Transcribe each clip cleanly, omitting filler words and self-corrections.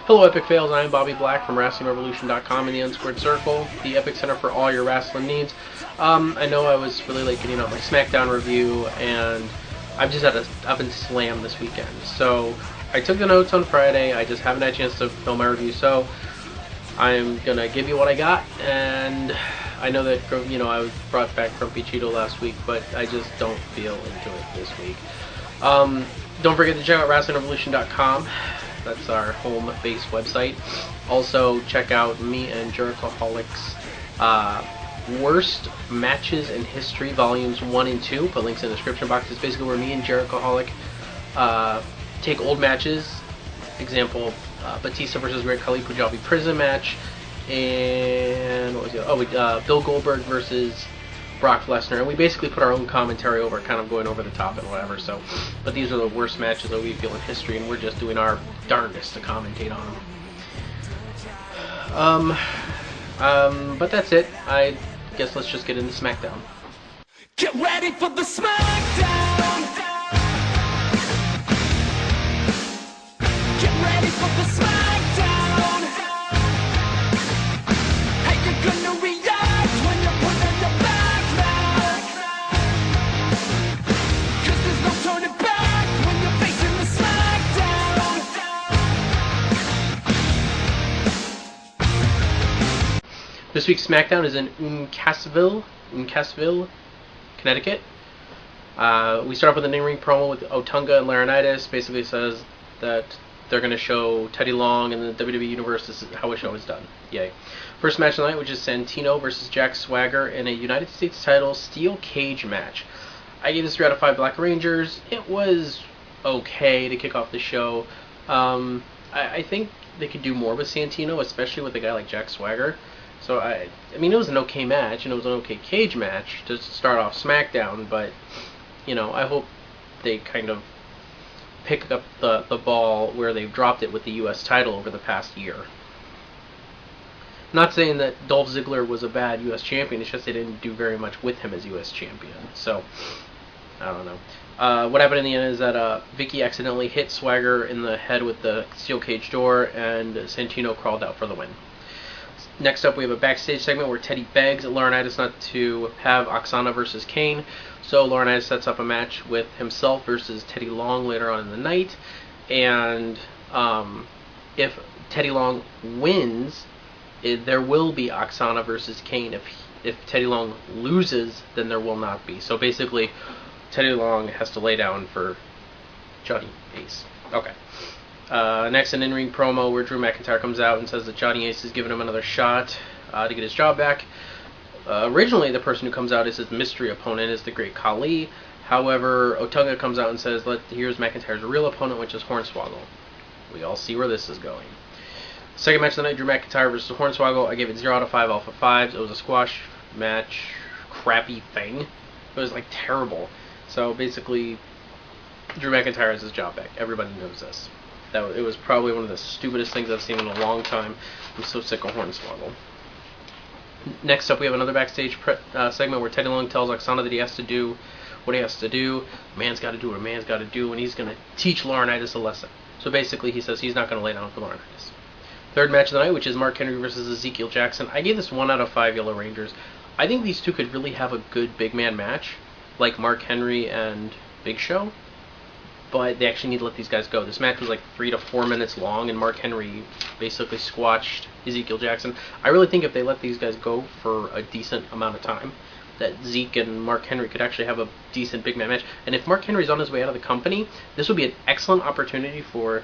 Hello Epic Fails, I am Bobby Black from WrestlingRevolution.com in the Unsquared Circle, the Epic Center for all your wrestling needs. I know I was really late getting out my Smackdown review, and I've been slammed this weekend. So I took the notes on Friday, I just haven't had a chance to film my review, so I'm gonna give you what I got. And I know that, I was brought back from Cheeto last week, but I just don't feel into it this week. Don't forget to check out WrestlingRevolution.com. That's our home base website. Also, check out me and Jerichoholic's Worst Matches in History Volumes 1 and 2. Put links in the description box. It's basically where me and Jerichoholic take old matches. Example, Batista versus Great Khali Punjabi prison match. And what was the other? Bill Goldberg versus Brock Lesnar, and we basically put our own commentary over, kind of going over the top and whatever. So, but these are the worst matches that we feel in history, and we're just doing our darndest to commentate on them. But that's it. I guess let's just get into Smackdown. Get ready for the Smackdown. Get ready for the Smackdown. How you gonna react when you put on your back now? 'Cause there's no turning back when you're facing the Smackdown. This week's Smackdown is in Uncasville, Connecticut. We start off with an in-ring promo with Otunga and Laurinaitis. Basically says that they're going to show Teddy Long and the WWE Universe this is how a show is done. Yay. First match of the night, which is Santino versus Jack Swagger in a United States title steel cage match. I gave this 3 out of 5 Black Rangers. It was okay to kick off the show. I think they could do more with Santino, especially with a guy like Jack Swagger. So, I mean, it was an okay match, and it was an okay cage match to start off SmackDown, but, I hope they kind of pick up the ball where they've dropped it with the U.S. title over the past year. Not saying that Dolph Ziggler was a bad U.S. champion, it's just they didn't do very much with him as U.S. champion. So, I don't know. What happened in the end is that Vicky accidentally hit Swagger in the head with the steel cage door, and Santino crawled out for the win. Next up, we have a backstage segment where Teddy begs Laurinaitis not to have Oksana versus Kane. So Laurinaitis sets up a match with himself versus Teddy Long later on in the night. And if Teddy Long wins, there will be Oksana versus Kane. If Teddy Long loses, then there will not be. So basically, Teddy Long has to lay down for Johnny Ace. Okay. Next, an in-ring promo where Drew McIntyre comes out and says that Johnny Ace is giving him another shot to get his job back. Originally, the person who comes out as his mystery opponent is the Great Khali. However, Otunga comes out and says, here's McIntyre's real opponent, which is Hornswoggle. We all see where this is going. Second match of the night, Drew McIntyre versus Hornswoggle. I gave it 0 out of 5 alpha 5s. It was a squash match, crappy thing. It was, terrible. So, basically, Drew McIntyre has his job back. Everybody knows this. It was probably one of the stupidest things I've seen in a long time. I'm so sick of Hornswoggle. Next up, we have another backstage segment where Teddy Long tells Oksana that he has to do what he has to do. A man's got to do what a man's got to do, and he's going to teach Laurinaitis a lesson. So basically, he says he's not going to lay down for Laurinaitis. Third match of the night, which is Mark Henry versus Ezekiel Jackson. I gave this 1 out of 5 Yellow Rangers. I think these two could really have a good big man match, like Mark Henry and Big Show. But they actually need to let these guys go. This match was 3 to 4 minutes long, and Mark Henry basically squashed Ezekiel Jackson. I really think if they let these guys go for a decent amount of time, that Zeke and Mark Henry could actually have a decent big man match. And if Mark Henry's on his way out of the company, this would be an excellent opportunity for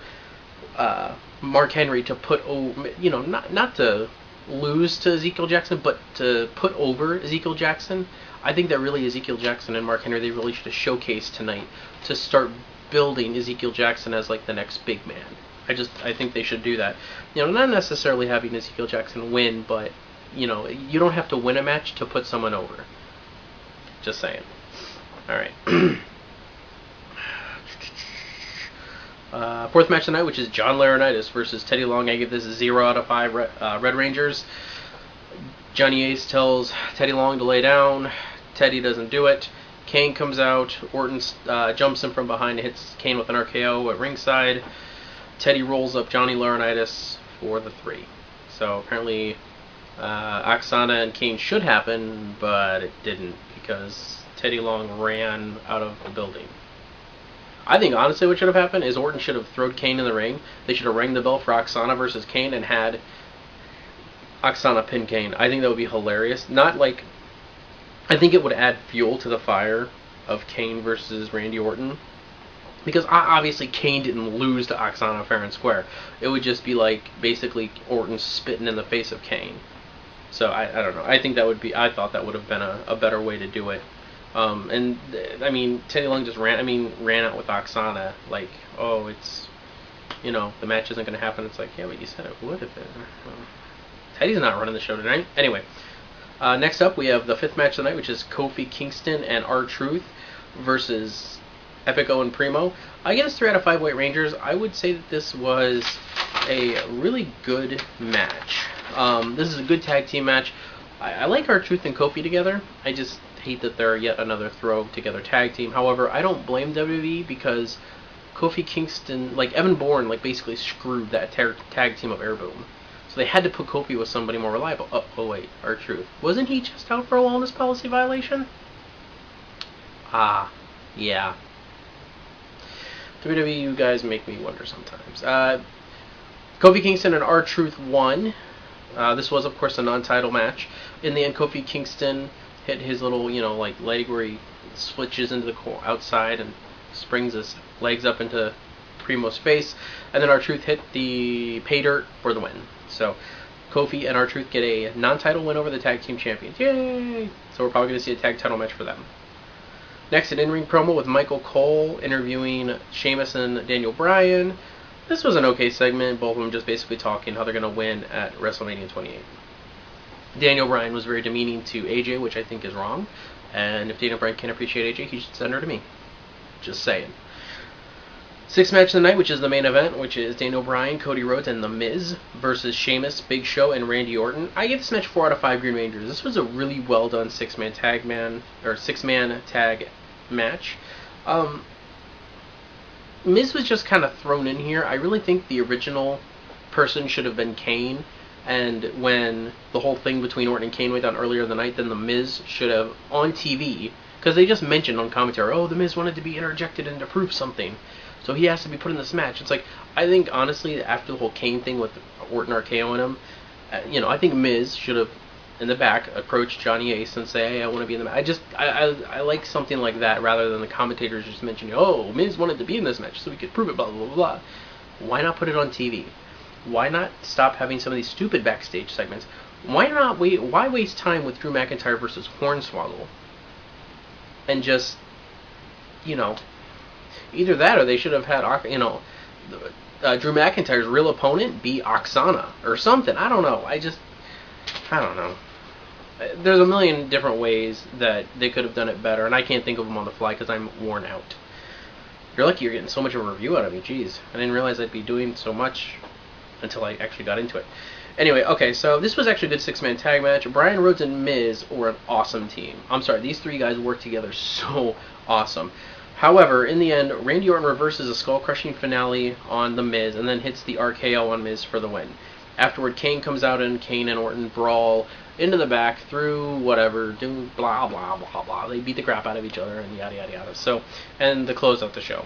Mark Henry to put, not to lose to Ezekiel Jackson, but to put over Ezekiel Jackson. I think that really Ezekiel Jackson and Mark Henry, they really should have showcased tonight to start building Ezekiel Jackson as the next big man. I think they should do that. Not necessarily having Ezekiel Jackson win, but you don't have to win a match to put someone over. Just saying. All right. Fourth match tonight, which is John Laurinaitis versus Teddy Long. I give this 0 out of 5 Red Rangers. Johnny Ace tells Teddy Long to lay down. Teddy doesn't do it. Kane comes out. Orton jumps him from behind and hits Kane with an RKO at ringside. Teddy rolls up Johnny Laurinaitis for the 3. So apparently Oksana and Kane should happen, but it didn't because Teddy Long ran out of the building. I think honestly what should have happened is Orton should have thrown Kane in the ring. They should have rang the bell for Oksana versus Kane and had Oksana pin Kane. I think that would be hilarious. Not like... I think it would add fuel to the fire of Kane versus Randy Orton. Because obviously Kane didn't lose to Oksana fair and square. It would just be like basically Orton spitting in the face of Kane. So I don't know. I think that would be... I thought that would have been a better way to do it. And I mean, Teddy Long just ran out with Oksana, like, oh, it's, you know, the match isn't going to happen. It's like, yeah, but you said it would have been. Teddy's not running the show tonight. Anyway, next up we have the 5th match of the night, which is Kofi Kingston and R-Truth versus Epico and Primo. I give this 3 out of 5 White Rangers. I would say that this was a really good match. This is a good tag team match. I like R-Truth and Kofi together. I just hate that they're yet another throw together tag team. However, I don't blame WWE because Kofi Kingston, like Evan Bourne, like basically screwed that tag team of Air Boom. So they had to put Kofi with somebody more reliable. Oh wait, R-Truth. Wasn't he just out for a wellness policy violation? Yeah. WWE, you guys make me wonder sometimes. Kofi Kingston and R-Truth won. This was, of course, a non-title match. In the end, Kofi Kingston hit his little, you know, like leg where he switches into the outside and springs his legs up into Primo's face, and then R-Truth hit the pay dirt for the win. So Kofi and R-Truth get a non-title win over the tag team champions. Yay! So we're probably going to see a tag title match for them. Next, an in-ring promo with Michael Cole interviewing Sheamus and Daniel Bryan. This was an okay segment, both of them just basically talking how they're going to win at WrestleMania 28. Daniel Bryan was very demeaning to AJ, which I think is wrong. And if Daniel Bryan can't appreciate AJ, he should send her to me. Just saying. 6th match of the night, which is the main event, which is Daniel Bryan, Cody Rhodes, and The Miz versus Sheamus, Big Show, and Randy Orton. I give this match 4 out of 5 Green Rangers. This was a really well done 6-man tag match. Miz was just kind of thrown in here. I really think the original person should have been Kane. And when the whole thing between Orton and Kane went down earlier in the night, then The Miz should have, on TV, because they just mentioned on commentary, oh, The Miz wanted to be interjected and to prove something, so he has to be put in this match. It's like, I think, honestly, after the whole Kane thing with Orton RKOing him, you know, I think Miz should have, in the back, approached Johnny Ace and say, hey, I want to be in the match. I like something like that, rather than the commentators just mentioning, oh, Miz wanted to be in this match, so we could prove it, blah, blah, blah, blah. Why not put it on TV? Why not stop having some of these stupid backstage segments? Why waste time with Drew McIntyre versus Hornswoggle? And just, you know, either that or they should have had, you know, Drew McIntyre's real opponent be Oksana or something. I don't know. I don't know. There's a million different ways that they could have done it better, and I can't think of them on the fly because I'm worn out. You're lucky you're getting so much of a review out of me. Jeez. I didn't realize I'd be doing so much until I actually got into it. Anyway, okay, so this was actually a good 6-man tag match. Bryan, Rhodes, and Miz were an awesome team. I'm sorry, these 3 guys worked together so awesome. However, in the end, Randy Orton reverses a skull-crushing finale on The Miz and then hits the RKO on Miz for the win. Afterward, Kane comes out and Kane and Orton brawl into the back through whatever, do blah, blah, blah, blah. They beat the crap out of each other and yada, yada, yada. So, and the close out the show.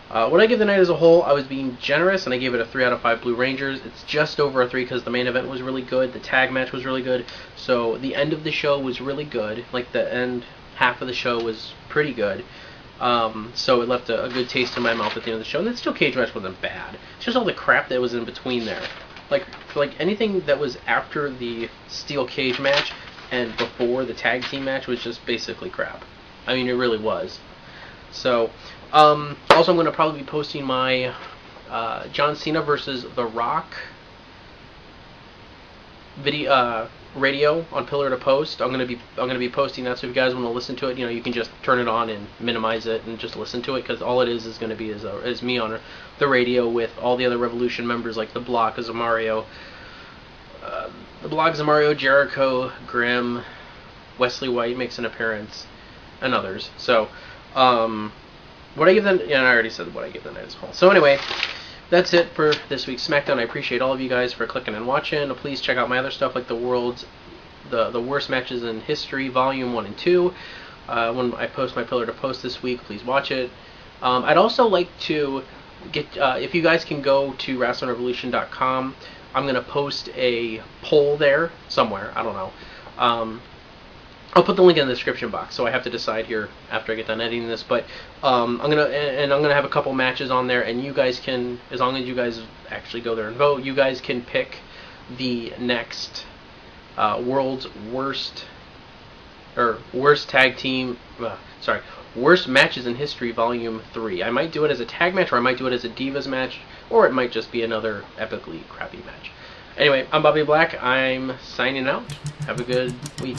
When I give the night as a whole, I was being generous, and I gave it a 3 out of 5 Blue Rangers. It's just over a 3 because the main event was really good, the tag match was really good, so the end of the show was really good. Like, the end half of the show was pretty good. So it left a good taste in my mouth at the end of the show. And the steel cage match wasn't bad. It's just all the crap that was in between there. Like anything that was after the steel cage match and before the tag team match was just basically crap. I mean, it really was. So, also I'm going to probably be posting my John Cena versus The Rock video radio on Pillar to Post. I'm gonna be posting that, so if you guys want to listen to it, you know, you can just turn it on and minimize it and just listen to it, because all it is going to be is me on the radio with all the other Revolution members, like the Block, Zamario, Jericho, Grimm, Wesley White makes an appearance, and others. So What I give them, yeah, I already said what I give the night as a whole. So anyway, that's it for this week's SmackDown. I appreciate all of you guys for clicking and watching. Please check out my other stuff like the worst matches in history, Volume 1 and 2. When I post my pillar to post this week, please watch it. I'd also like to get, if you guys can go to WrestlingRevolution.com, I'm going to post a poll there somewhere. I don't know. I'll put the link in the description box, so I have to decide here after I get done editing this. But I'm gonna have a couple matches on there, and you guys can, as long as you guys actually go there and vote, you guys can pick the next world's worst tag team. Worst matches in history, Volume 3. I might do it as a tag match, or I might do it as a Divas match, or it might just be another epically crappy match. Anyway, I'm Bobby Black. I'm signing out. Have a good week.